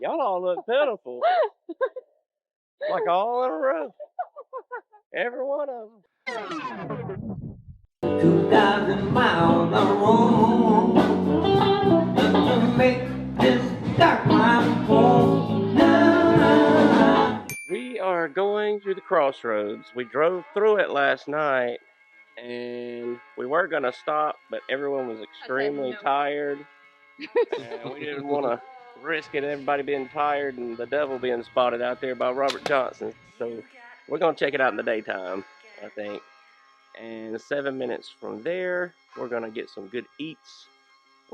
Y'all all look pitiful. Like all in a row. Every one of them. 2,000 miles of road to make this dark my home. We are going through the crossroads. We drove through it last night, and we were going to stop, but everyone was extremely tired, and we didn't want to risk it, everybody being tired and the devil being spotted out there by Robert Johnson. So we're going to check it out in the daytime, I think. And 7 minutes from there, we're going to get some good eats,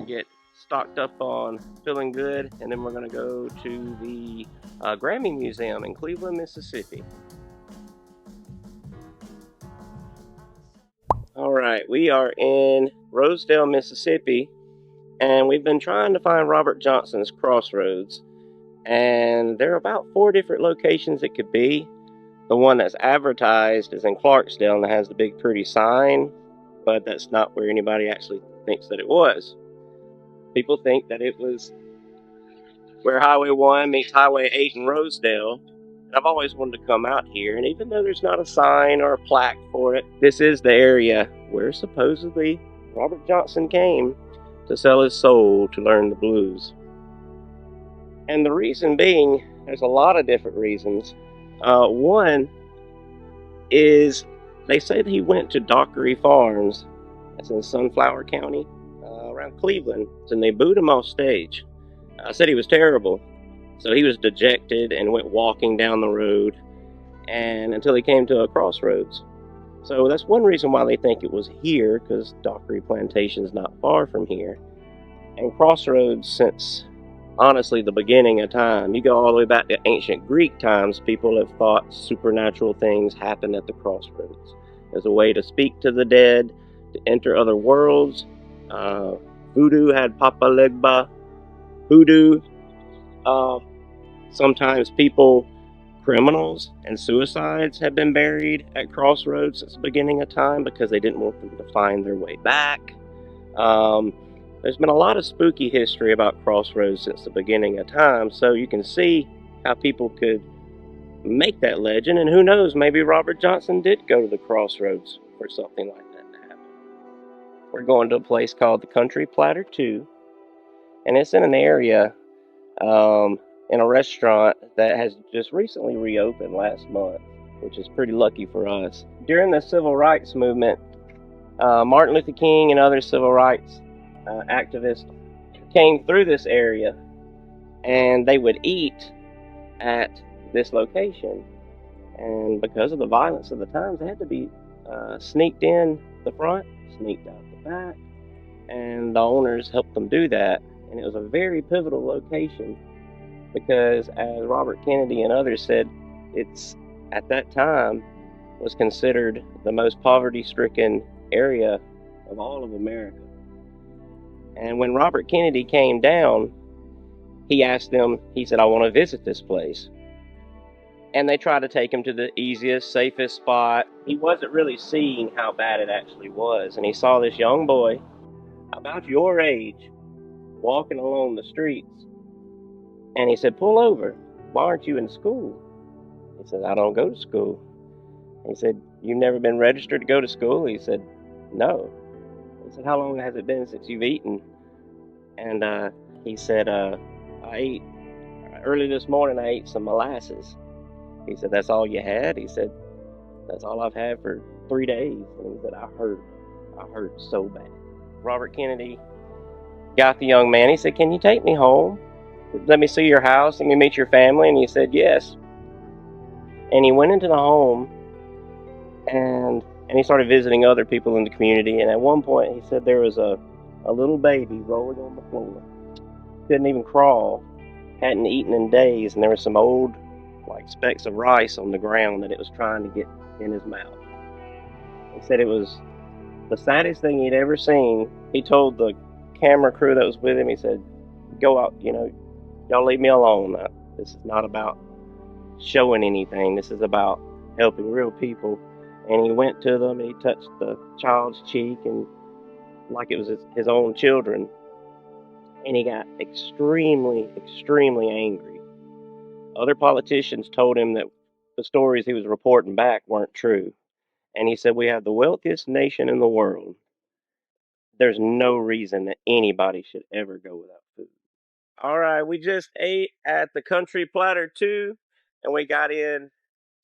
get stocked up on feeling good, and then we're going to go to the Grammy Museum in Cleveland, Mississippi. All right, we are in Rosedale, Mississippi, and we've been trying to find Robert Johnson's Crossroads, and there are about 4 different locations it could be. The one that's advertised is in Clarksdale and it has the big pretty sign, but that's not where anybody actually thinks that it was. People think that it was where Highway 1 meets Highway 8 in Rosedale. And I've always wanted to come out here, and even though there's not a sign or a plaque for it, this is the area where supposedly Robert Johnson came to sell his soul to learn the blues. And the reason being, there's a lot of different reasons. One is they say that he went to Dockery Farms, that's in Sunflower County, around Cleveland, and they booed him off stage. Said he was terrible. So he was dejected and went walking down the road and until he came to a crossroads. So that's one reason why they think it was here, because Dockery Plantation is not far from here. And crossroads, since honestly the beginning of time, you go all the way back to ancient Greek times, people have thought supernatural things happened at the crossroads. As a way to speak to the dead, to enter other worlds. Voodoo had Papa Legba. Hoodoo. Sometimes criminals and suicides have been buried at crossroads since the beginning of time because they didn't want them to find their way back. There's been a lot of spooky history about crossroads since the beginning of time, so you can see how people could make that legend, and who knows, maybe Robert Johnson did go to the crossroads for something like that to happen. We're going to a place called the Country Platter 2, and it's in an area in a restaurant that has just recently reopened last month, which is pretty lucky for us. During the civil rights movement, Martin Luther King and other civil rights activists came through this area, and they would eat at this location. And because of the violence of the times, they had to be sneaked in the front, sneaked out the back, and the owners helped them do that. And it was a very pivotal location because, as Robert Kennedy and others said, it's at that time was considered the most poverty-stricken area of all of America. And when Robert Kennedy came down, he asked them, he said, I want to visit this place. And they tried to take him to the easiest, safest spot. He wasn't really seeing how bad it actually was. And he saw this young boy, about your age, walking along the streets. And he said, pull over. Why aren't you in school? He said, I don't go to school. He said, you've never been registered to go to school? He said, no. He said, how long has it been since you've eaten? And he said, I ate, early this morning I ate some molasses. He said, that's all you had? He said, that's all I've had for 3 days. And he said, I hurt so bad. Robert Kennedy got the young man. He said, can you take me home? Let me see your house. Let me meet your family. And he said, yes. And he went into the home and he started visiting other people in the community. And at one point, he said there was a little baby rolling on the floor. Couldn't even crawl. Hadn't eaten in days. And there were some old, like, specks of rice on the ground that it was trying to get in his mouth. He said it was the saddest thing he'd ever seen. He told the camera crew that was with him, he said, go out, y'all leave me alone. This is not about showing anything. This is about helping real people. And he went to them and he touched the child's cheek and like it was his own children. And he got extremely, extremely angry. Other politicians told him that the stories he was reporting back weren't true. And he said, "We have the wealthiest nation in the world. There's no reason that anybody should ever go without food." All right, we just ate at the Country Platter 2, and we got in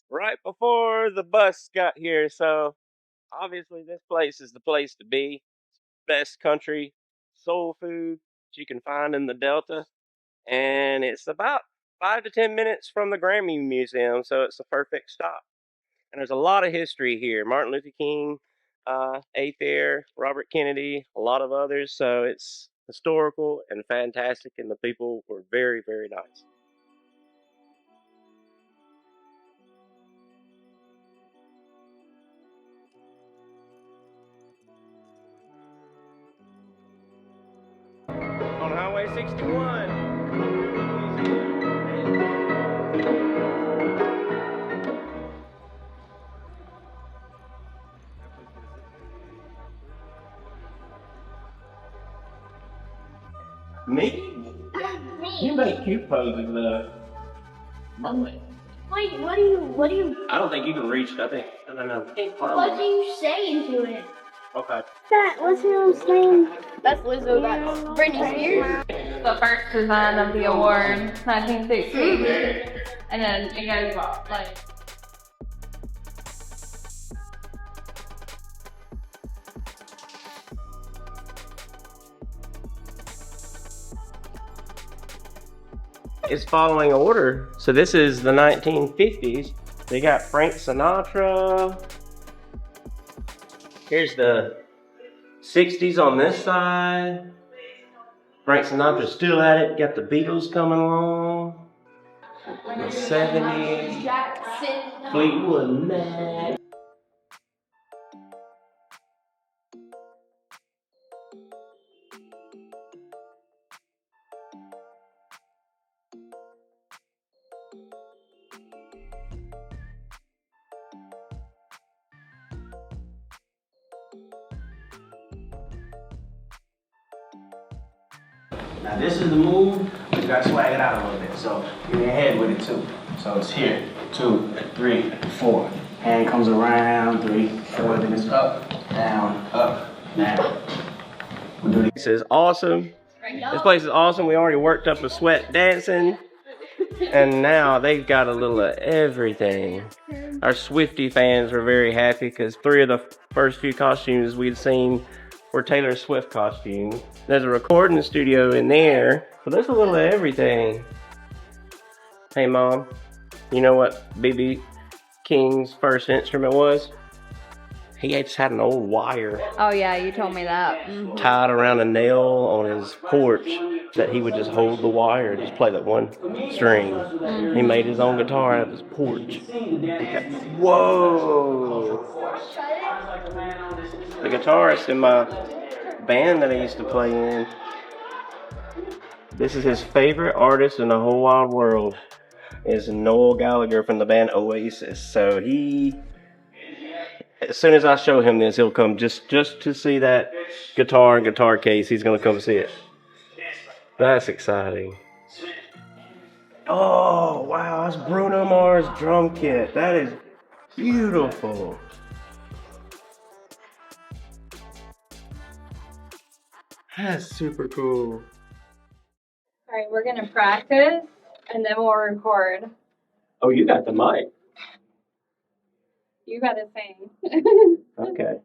right before the bus got here. So obviously, this place is the place to be. Best country soul food that you can find in the Delta. And it's about 5 to 10 minutes from the Grammy Museum, so it's a perfect stop. And there's a lot of history here. Martin Luther King ate there, Robert Kennedy, a lot of others. So it's historical and fantastic, and the people were very, very nice. On Highway 61. Me? You make cute poses though. Wait, what do you, I don't think you can reach it. I think, I don't know. what do you say into it? Okay. What's your name? That's Lizzo, that's Britney Spears. The first design of the award, 1960. And then it goes like. It's following order. So this is the 1950s. They got Frank Sinatra. Here's the 60s on this side. Frank Sinatra's still at it. Got the Beatles coming along. The 70s. Fleetwood Mac. Now this is the move, you gotta swag it out a little bit. So you're ahead with it too. So it's here, 2, 3, 4. Hand comes around, 3, 4, then it's up, down, down. We'll do This is awesome. This place is awesome. We already worked up a sweat dancing. And now they've got a little of everything. Our Swiftie fans were very happy because 3 of the first few costumes we'd seen were Taylor Swift costumes. There's a recording studio in there, so there's a little of everything. Hey Mom, you know what B.B. King's first instrument was? He just had an old wire Oh yeah, you told me that. tied around a nail on his porch that he would just hold the wire and just play that one string. He made his own guitar out of his porch. Whoa! The guitarist in my band that I used to play in, this is his favorite artist in the whole wide world, is Noel Gallagher from the band Oasis. So he, as soon as I show him this, he'll come just to see that guitar and guitar case. He's gonna come see it. That's exciting. Oh wow, that's Bruno Mars drum kit. That is beautiful. That's super cool. Alright, we're gonna practice and then we'll record. Oh, you got the mic. You gotta sing. Okay.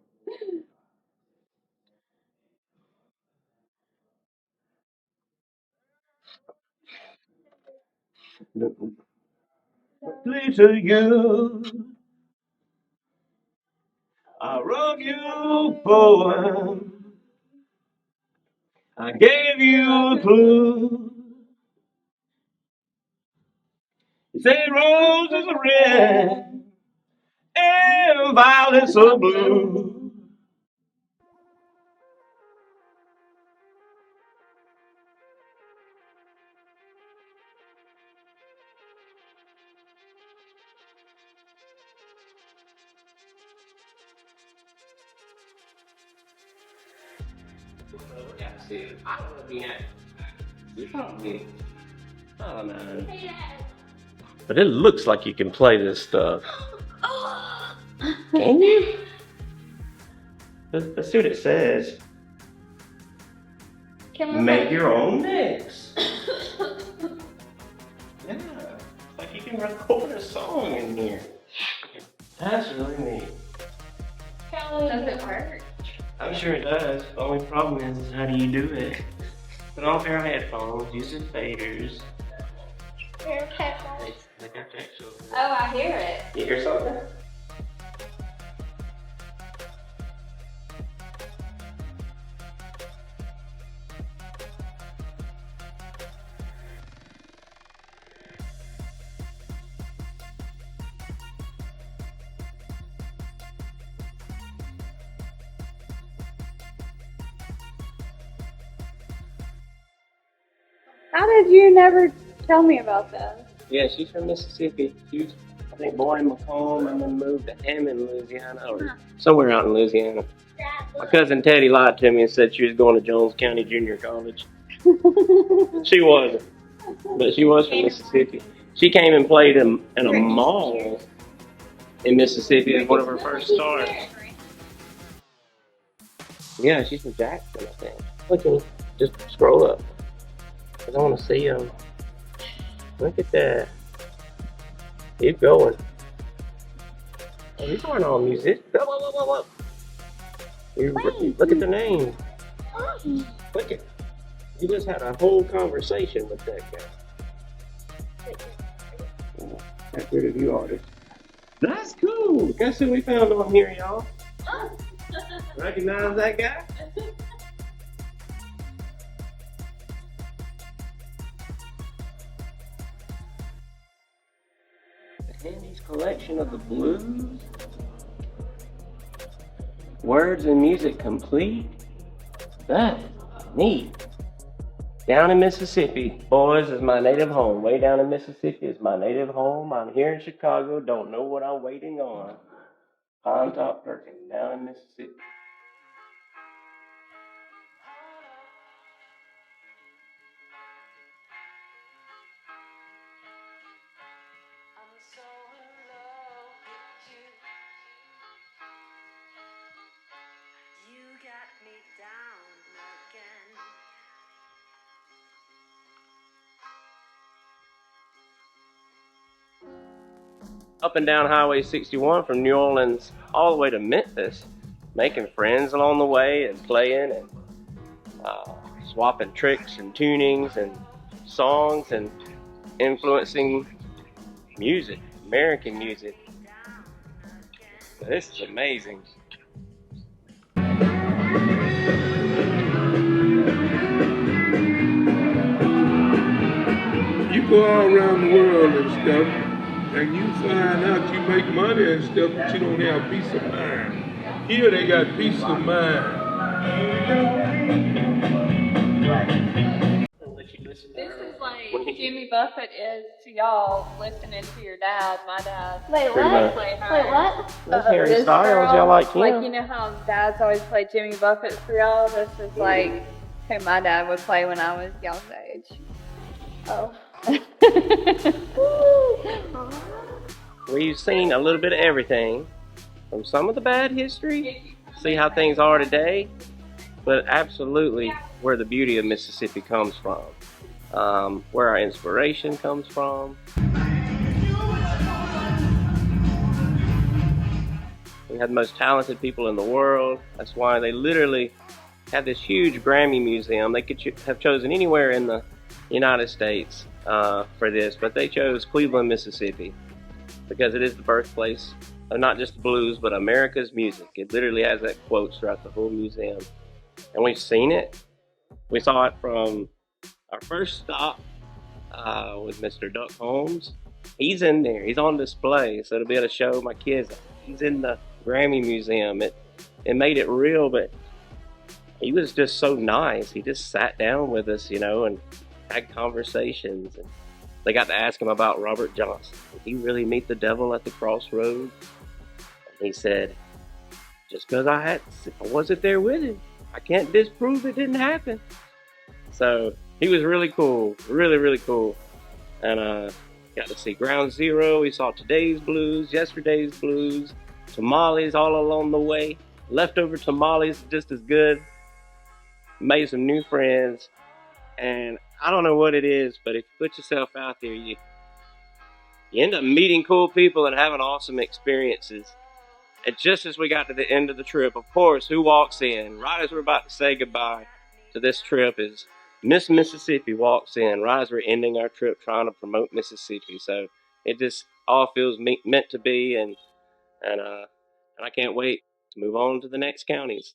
Pleasure you, I wrote you a poem. I gave you a clue. You say roses are red and violets are blue. I don't want to be happy. You told me. Oh, man. But it looks like you can play this stuff. Can you? Let's see what it says. Make your own mix. Yeah, it's like you can record a song in here. That's really neat. Does it work? I'm sure it does. The only problem is how do you do it? Put on a pair of headphones, use the faders. Pair of headphones. They got that show. Oh, I hear it. You hear something? How did you never tell me about that? Yeah, she's from Mississippi. She was, I think, born in Macomb and then moved to Hammond, Louisiana, or somewhere out in Louisiana. My cousin Teddy lied to me and said she was going to Jones County Junior College. She wasn't, but she was from Mississippi. She came and played in a mall in Mississippi as one of her first stars. Yeah, she's from Jackson, I think. Look, just scroll up. Cause I want to see them. Look at that. Keep going. Oh, these aren't all music. Whoa. Look at the name. Look at. You just had a whole conversation with that guy. That good of you, artist. That's cool. Guess who we found on here, y'all? Recognize that guy? Handy's collection of the blues. Words and music complete. That is neat. Down in Mississippi, boys, is my native home. Way down in Mississippi is my native home. I'm here in Chicago, don't know what I'm waiting on. Pine Top Perkins, down in Mississippi. Up and down Highway 61 from New Orleans all the way to Memphis, making friends along the way and playing and swapping tricks and tunings and songs and influencing music, American music. This is amazing. You go all around the world and stuff, and you find out you make money and stuff, but you don't have peace of mind. Here they got peace of mind. This is like Jimmy Buffett is to y'all listening to your dad. My dad. Wait, what? Wait, what? That's Harry Styles, y'all like him. Like, you know how dads always play Jimmy Buffett for y'all? This is like who my dad would play when I was y'all's age. Oh. We've seen a little bit of everything, from some of the bad history, see how things are today, but absolutely where the beauty of Mississippi comes from, where our inspiration comes from. We have the most talented people in the world. That's why they literally have this huge Grammy museum. They could have chosen anywhere in the United States for this, but they chose Cleveland, Mississippi, because it is the birthplace of not just the blues, but America's music. It literally has that quote throughout the whole museum. And we've seen it. We saw it from our first stop with Mr. Duck Holmes. He's in there. He's on display, so to be able to show my kids, he's in the Grammy Museum. It made it real, but he was just so nice. He just sat down with us, you know, and had conversations. And they got to ask him about Robert Johnson. Did he really meet the devil at the crossroads? And he said, just because I wasn't there with him, I can't disprove it didn't happen. So he was really cool, really, really cool. And Got to see Ground Zero. We saw today's blues, yesterday's blues, tamales all along the way. Leftover tamales just as good. Made some new friends. And I don't know what it is, but if you put yourself out there, you end up meeting cool people and having awesome experiences. And just as we got to the end of the trip, of course, who walks in? Right as we're about to say goodbye to this trip is Miss Mississippi walks in right as we're ending our trip trying to promote Mississippi. So it just all feels meant to be, and I can't wait to move on to the next counties.